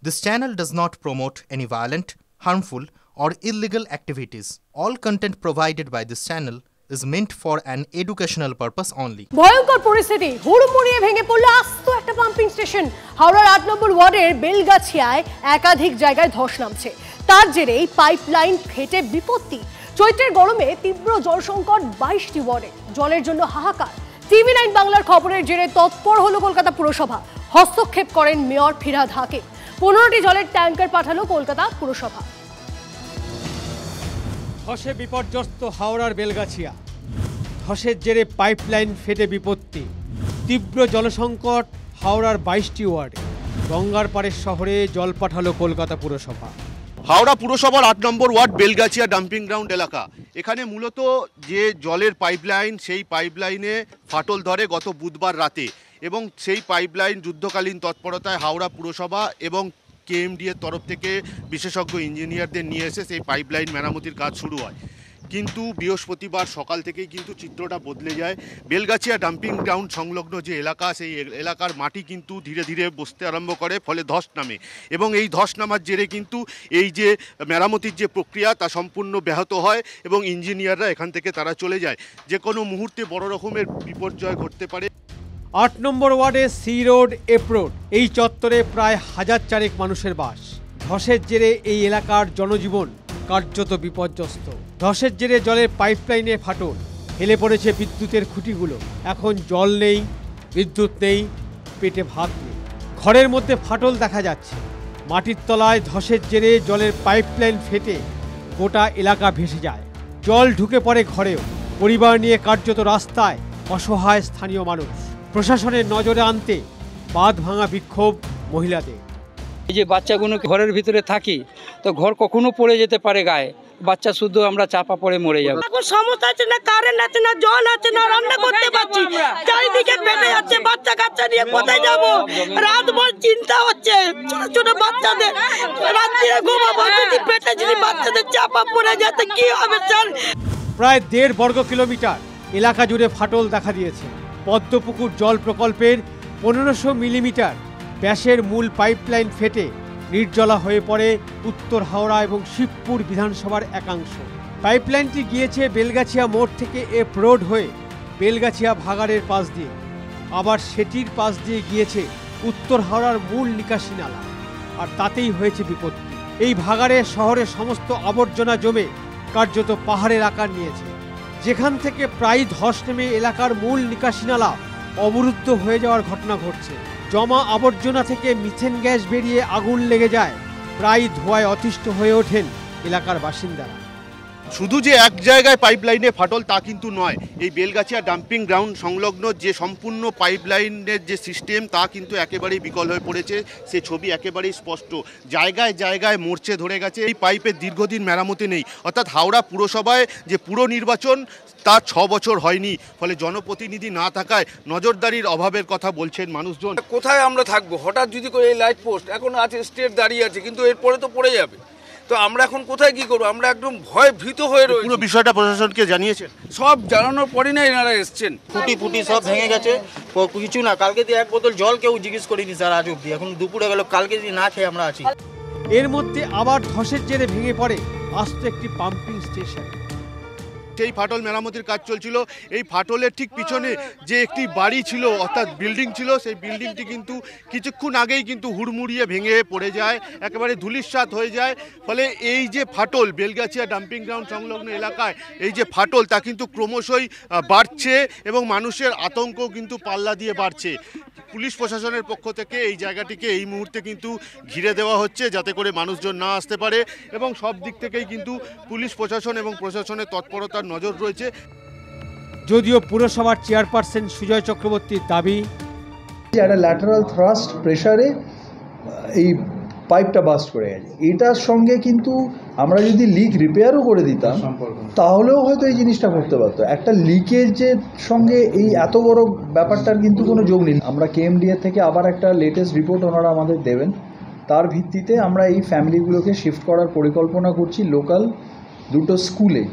This channel does not promote any violent, harmful, or illegal activities. All content provided by this channel is meant for an educational purpose only. ভয়ঙ্কর পরিস্থিতি, হুড়মুড়িয়ে ভেঙে পড়ল আস্ত একটা pumping station. হাওড়ার ৮ নম্বর ওয়ার্ডের বেলগাছিয়ায় একাধিক জায়গায় ধস নামছে। তার জেরেই পাইপলাইন ফেটে বিপত্তি। চৈত্রের গরমে তীব্র জল সংকট ২২টি ওয়ার্ডে, জলের জন্য হাহাকার। TV9 বাংলার খবরের জেরে তৎপর হলো কলকাতা পুরসভা। হস্তক্ষেপ করেন মেয়র ফিরহাদ হাকিম। ১৫টি জলের ট্যাঙ্কার পাঠালো কলকাতা পুরসভা। ধসে বিপর্যস্ত হাওড়ার বেলগাছিয়া। ধসের জেরে পাইপলাইন ফেটে বিপত্তি। তীব্র জলসংকট হাওড়ার ২২টি ওয়ার্ডে। গঙ্গার পাড়ের শহরে জল পাঠালো কলকাতা পুরসভা। হাওড়া পুরসভার ৮ নম্বর ওয়ার্ড বেলগাছিয়া ডাম্পিং গ্রাউন্ড এলাকা। এখানে মূলত যে জলের পাইপলাইন, সেই পাইপলাইনে ফাটল ধরে গত বুধবার রাতে, এবং সেই পাইপলাইন যুদ্ধকালীন তৎপরতায় হাওড়া পুরসভা এবং KMD এর তরফ থেকে বিশেষজ্ঞ ইঞ্জিনিয়ারদের নিয়ে এসে সেই পাইপলাইন মেরামতির কাজ শুরু হয়। কিন্তু বৃহস্পতিবার সকাল থেকেই কিন্তু চিত্রটা বদলে যায়। বেলগাছিয়া ডাম্পিং গ্রাউন্ড সংলগ্ন যে এলাকা, সেই এলাকার মাটি কিন্তু ধীরে ধীরে বসতে আরম্ভ করে, ফলে ধস নামে, এবং এই ধস নামার জেরে কিন্তু এই যে মেরামতির যে প্রক্রিয়া তা সম্পূর্ণ ব্যাহত হয়, এবং ইঞ্জিনিয়াররা এখান থেকে তারা চলে যায়। যে কোনো মুহূর্তে বড় রকমের বিপর্যয় ঘটতে পারে। ৮ নম্বর ওয়ার্ডে সি রোড, এফ রোড, এই চত্বরে প্রায় ১০০০ মানুষের বাস। ধসের জেরে এই এলাকার জনজীবন কার্যত বিপর্যস্ত। ধসের জেরে জলের পাইপলাইনে ফাটল, হেলে পড়েছে বিদ্যুতের খুঁটিগুলো। এখন জল নেই, বিদ্যুৎ নেই, পেটে ভাত নেই। ঘরের মধ্যে ফাটল দেখা যাচ্ছে। মাটির তলায় ধসের জেরে জলের পাইপলাইন ফেটে গোটা এলাকা ভেসে যায়। জল ঢুকে পড়ে ঘরেও। পরিবার নিয়ে কার্যত রাস্তায় অসহায় স্থানীয় মানুষ। প্রশাসনের নজরে আনতে বাঁধ ভাঙা বিক্ষোভ মহিলাদের। এই যে বাচ্চাগুলো ঘরের ভিতরে থাকি, তো ঘর কখনো পড়ে যেতে পারে গায়ে, বাচ্চা শুদ্ধ আমরা চাপা পড়ে মরে যাবো। এখন সমস্যা আছে না, কারেন্ট আছে না, জল আছে না, রান্না করতে পারছি, চারিদিকে ফেটে যাচ্ছে। বাচ্চা কাচ্চা নিয়ে কোথায় যাবো? রাত ভর চিন্তা হচ্ছে। ছোট ছোট বাচ্চাদের রাত্রিরে ঘুমাবো, যদি পেটে যদি বাচ্চাদের চাপা পড়ে যেতে কি হবে স্যার? প্রায় ১.৫ বর্গ কিলোমিটার এলাকা জুড়ে ফাটল দেখা দিয়েছে। পদ্মপুকুর জল প্রকল্পের ১৫০০ মিলিমিটার ব্যাসের মূল পাইপলাইন ফেটে নির্জলা হয়ে পড়ে উত্তর হাওড়া এবং শিবপুর বিধানসভার একাংশ। পাইপলাইনটি গিয়েছে বেলগাছিয়া মোড় থেকে এফ রোড হয়ে বেলগাছিয়া ভাগাড়ের পাশ দিয়ে, আবার সেটির পাশ দিয়ে গিয়েছে উত্তর হাওড়ার মূল নিকাশি নালা, আর তাতেই হয়েছে বিপত্তি। এই ভাগাড়ে শহরের সমস্ত আবর্জনা জমে কার্যত পাহাড়ের আকার নিয়েছে, যেখান থেকে প্রায় ধস নেমে এলাকার মূল নিকাশি নালা অবরুদ্ধ হয়ে যাওয়ার ঘটনা ঘটছে। জমা আবর্জনা থেকে মিথেন গ্যাস বেরিয়ে আগুন লেগে যায়। প্রায় ধোঁয়ায় অতিষ্ঠ হয়ে ওঠেন এলাকার বাসিন্দারা। শুধু যে এক জায়গায় পাইপলাইনে ফাটল তা কিন্তু নয়, এই বেলগাছিয়া ডাম্পিং গ্রাউন্ড সংলগ্ন যে সম্পূর্ণ পাইপলাইনের যে সিস্টেম তা কিন্তু একেবারেই বিকল হয়ে পড়েছে। সে ছবি একেবারেই স্পষ্ট। জায়গায় জায়গায় মরচে ধরে গেছে। এই পাইপের দীর্ঘদিন মেরামতি নেই, অর্থাৎ হাওড়া পুরসভায় যে পুরো নির্বাচন তা ৬ বছর হয়নি, ফলে জনপ্রতিনিধি না থাকায় নজরদারির অভাবের কথা বলছেন মানুষজন। কোথায় আমরা থাকবো? হঠাৎ যদি করে এই লাইট পোস্ট এখন আছে, স্টেট দাঁড়িয়ে আছে, কিন্তু এরপরে তো পড়ে যাবে, তো আমরা এখন কোথায় কি করবো? আমরা একদম ভয় ভীত হয়ে রয়েছি। পুরো বিষয়টা প্রশাসনকে জানিয়েছেন? সব জানানোর পরই না এনারা এসছেন। ফুটি সব ভেঙে গেছে, কিছু না। কালকে দিয়ে ১ বোতল জল কেউ জিজ্ঞেস করিনি স্যার আজ অব্দি। এখন দুপুরে গেল, কালকে দিয়ে না খেয়ে আমরা আছি। এর মধ্যে আবার ধসের জেরে ভেঙে পড়ে আস্ত একটি পাম্পিং স্টেশন। সেই ফাটল মেরামতির কাজ চলছিল। এই ফাটলের ঠিক পিছনে যে একটি বাড়ি ছিল, অর্থাৎ বিল্ডিং ছিল, সেই বিল্ডিংটি কিন্তু কিছুক্ষণ আগেই কিন্তু হুড়মুড়িয়ে ভেঙে পড়ে যায়, একেবারে ধূলিসাৎ হয়ে যায়। ফলে এই যে ফাটল বেলগাছিয়া ডাম্পিং গ্রাউন্ড সংলগ্ন এলাকায়, এই যে ফাটল তা কিন্তু ক্রমশই বাড়ছে, এবং মানুষের আতঙ্ক কিন্তু পাল্লা দিয়ে বাড়ছে। পুলিশ প্রশাসনের পক্ষ থেকে এই জায়গাটিকে এই মুহূর্তে কিন্তু ঘিরে দেওয়া হচ্ছে, যাতে করে মানুষজন না আসতে পারে, এবং সব দিক থেকেই কিন্তু পুলিশ প্রশাসন এবং প্রশাসনের তৎপরতার নজর রয়েছে। যদিও পুরসভার চেয়ারপারসন সুজয় চক্রবর্তীর দাবি, একটা ল্যাটারাল থ্রাস্ট প্রেসারে এই পাইপটা বাস্ট করে গেছে। এটার সঙ্গে কিন্তু আমরা যদি লিক রিপেয়ারও করে দিতাম তাহলেও হয়তো এই জিনিসটা করতে পারতো। একটা লিকেজের সঙ্গে এই এত বড় ব্যাপারটার কিন্তু কোনো যোগ নেই। আমরা KMD থেকে আবার একটা লেটেস্ট রিপোর্ট ওনারা আমাদের দেবেন, তার ভিত্তিতে আমরা এই ফ্যামিলিগুলোকে শিফট করার পরিকল্পনা করছি লোকাল 2টো স্কুলে।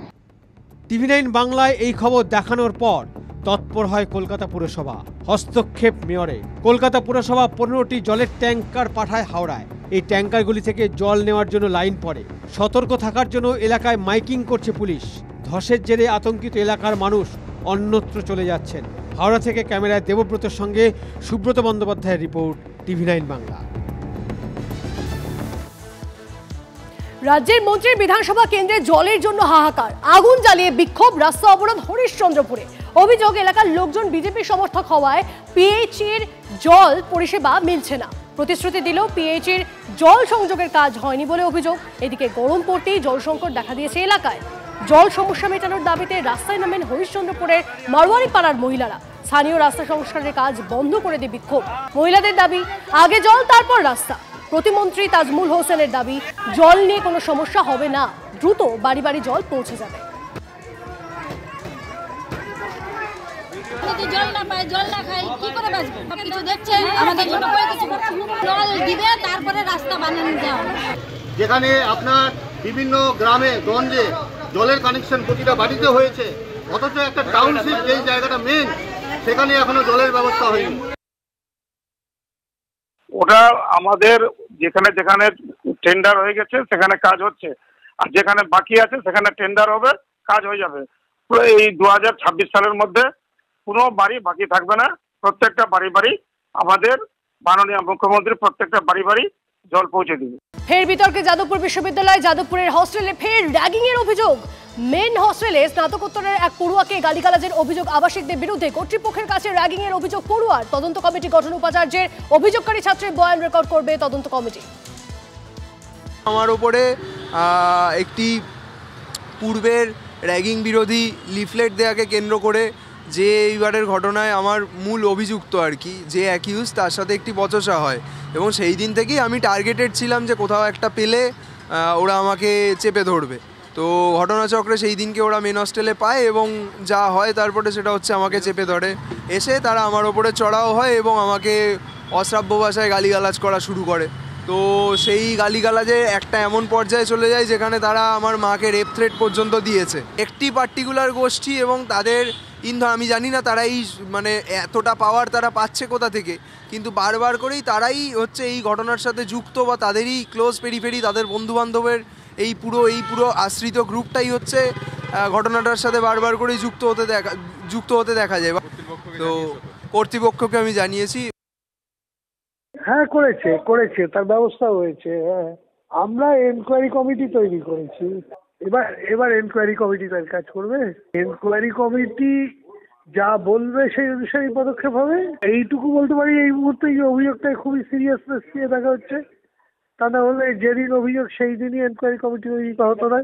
TV9 বাংলায় এই খবর দেখানোর পর তৎপর হয় কলকাতা পুরসভা। হস্তক্ষেপ মেয়রে। কলকাতা পুরসভা 15টি জলের ট্যাঙ্কার পাঠায় হাওড়ায়। এই ট্যাঙ্কারগুলি থেকে জল নেওয়ার জন্য লাইন পড়ে। সতর্ক থাকার জন্য এলাকায় মাইকিং করছে পুলিশ। ধসের জেরে আতঙ্কিত এলাকার মানুষ অন্যত্র চলে যাচ্ছেন। হাওড়া থেকে ক্যামেরায় দেবব্রতের সঙ্গে সুব্রত বন্দ্যোপাধ্যায়ের রিপোর্ট, TV9 বাংলা। রাজ্যের মন্ত্রীর বিধানসভা কেন্দ্রে জলের জন্য হাহাকার, আগুন জ্বালিয়ে বিক্ষোভ, রাস্তা অবরোধ হরিশ্চন্দ্রপুরে। অভিযোগ, এলাকার লোকজন বিজেপি সমর্থক হওয়ায় পিএইচির জল পরিষেবা মিলছে না। প্রতিশ্রুতি দিলেও পিএইচির জল সংযোগের কাজ হয়নি বলে অভিযোগ। এদিকে গরম পড়তেই জল সংকট দেখা দিয়েছে এলাকায়। জল সমস্যা মেটানোর দাবিতে রাস্তায় নামেন হরিশ্চন্দ্রপুরের মারওয়ারি পাড়ার মহিলারা। স্থানীয় রাস্তা সংস্কারের কাজ বন্ধ করে দিয়ে বিক্ষোভ। মহিলাদের দাবি, আগে জল তারপর রাস্তা। প্রতিমন্ত্রী তাজমুল হোসেনের দাবি, জল নিয়ে কোনো সমস্যা হবে না, দ্রুত বাড়ি বাড়ি জল পৌঁছে যাবে। জল না পাই, জল না খাই, কি করে বাঁচবো? কিছু দেখছেন আমাদের জন্য জল দিবে, তারপরে রাস্তা বানিয়ে দেওয়া। যেখানে আপনার বিভিন্ন গ্রামে গঞ্জে জলের কানেকশন প্রতিটা বাড়িতে হয়েছে, অথচ একটা টাউনশিপ যেই জায়গাটা মেন, সেখানে এখনো জলের ব্যবস্থা হয়নি। ওটা আমাদের যেখানে যেখানে টেন্ডার হয়ে গেছে সেখানে কাজ হচ্ছে, আর যেখানে বাকি আছে সেখানে টেন্ডার হবে, কাজ হয়ে যাবে। এই 2026 সালের মধ্যে কোনো বাড়ি বাকি থাকবে না। প্রত্যেকটা বাড়ি বাড়ি আমাদের মাননীয় মুখ্যমন্ত্রী প্রত্যেকটা বাড়ি বাড়ি জল পৌঁছে দিবে। ফের বিতর্কে যাদবপুর বিশ্ববিদ্যালয়। যাদবপুরের হস্টেলে ফের র্যাগিং এর অভিযোগ। মেন হস্টেলে স্নাতকোত্তরের এক পড়ুয়াকে গালিগালাজের অভিযোগ আবাসিকদের বিরুদ্ধে। কর্তৃপক্ষের কাছে র্যাগিং এর অভিযোগ পড়ুয়ার। তদন্ত কমিটি গঠন। উপাচার্যের অভিযোগকারী ছাত্রের বয়ান রেকর্ড করবে তদন্ত কমিটি। আমার উপরে একটি পূর্বের র্যাগিং বিরোধী লিফলেট দেওয়াকে কেন্দ্র করে যে এইবারের ঘটনায় আমার মূল অভিযুক্ত আর কি, যে অ্যাকিউজ, তার সাথে একটি বচসা হয় এবং সেই দিন থেকেই আমি টার্গেটেড ছিলাম যে কোথাও একটা পেলে ওরা আমাকে চেপে ধরবে। তো ঘটনাচক্রে সেই দিনকে ওরা মেন হস্টেলে পায় এবং যা হয় তারপরে সেটা হচ্ছে আমাকে চেপে ধরে। এসে তারা আমার ওপরে চড়াও হয় এবং আমাকে অশ্রাব্য ভাষায় গালিগালাজ করা শুরু করে। তো সেই গালিগালাজে একটা এমন পর্যায়ে চলে যায় যেখানে তারা আমার মাকে রেপ থ্রেট পর্যন্ত দিয়েছে। একটি পার্টিকুলার গোষ্ঠী এবং তাদের ইন্ধন, আমি জানি না তারা এই মানে এতটা পাওয়ার তারা পাচ্ছে কোথা থেকে, কিন্তু বারবার করেই তারাই হচ্ছে এই ঘটনার সাথে যুক্ত বা তাদেরই ক্লোজ পেরিফেরি, তাদের বন্ধুবান্ধবের এই পুরো আশ্রিত গ্রুপটাই হচ্ছে ঘটনাটার সাথে বারবার করেই যুক্ত হতে দেখা যায়। তো কর্তৃপক্ষকে আমি জানিয়েছি। হ্যাঁ করেছে তার ব্যবস্থা হয়েছে। হ্যাঁ, আমরা এনকোয়ারি কমিটি তৈরি করেছি। এবার এনকোয়ারি কমিটি তার কাজ করবে। এনকোয়ারি কমিটি যা বলবে সেই অনুসারে পদক্ষেপ হবে। এইটুকু বলতে পারি, এই মুহূর্তে এই অভিযোগটা খুবই সিরিয়াসনেস দিয়ে দেখা হচ্ছে। তা না হলে যেদিন অভিযোগ সেই দিনই এনকোয়ারি কমিটি তৈরি হতো না।